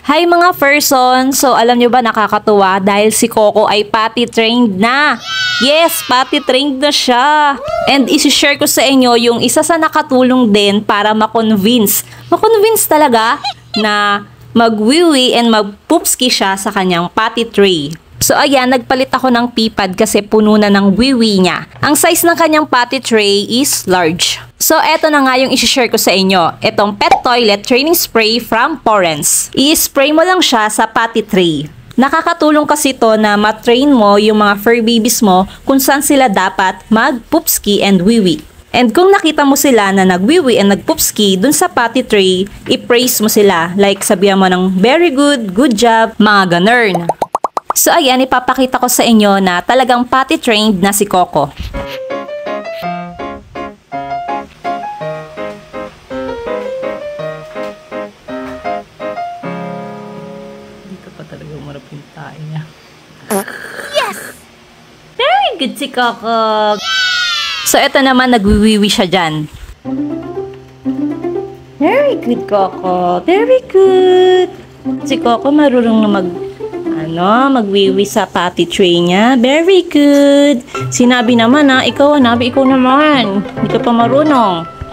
Hi mga person! So alam nyo ba nakakatuwa dahil si Coco ay potty trained na. Yes, potty trained na siya. And isi-share ko sa inyo yung isa sa nakatulong din para ma-convince talaga na magwiwi and magpoopski siya sa kanyang potty tray. So ayan, nagpalit ako ng pee-pad kasi puno na ng wiwi niya. Ang size ng kanyang potty tray is large. So eto na nga yung isi-share ko sa inyo. Itong pet toilet training spray from Porens. I-spray mo lang siya sa potty tray. Nakakatulong kasi to na matrain mo yung mga fur babies mo kung saan sila dapat mag-poopski and wiwi. And kung nakita mo sila na nagwiwi and nagpoopski dun sa potty tray, i-praise mo sila. Like sabihan mo ng very good, good job, mga ganern. So ayan, ipapakita ko sa inyo na talagang potty trained na si Coco. Dito pa talaga umarap yung tae niya. Yes! Very good si Coco! So eto naman, nagwiwiwi siya dyan. Very good, Coco. Very good. Si Coco marunong na magwiwi sa potty tray niya. Very good. Sinabi naman ikaw naman. Hindi ka pa marunong.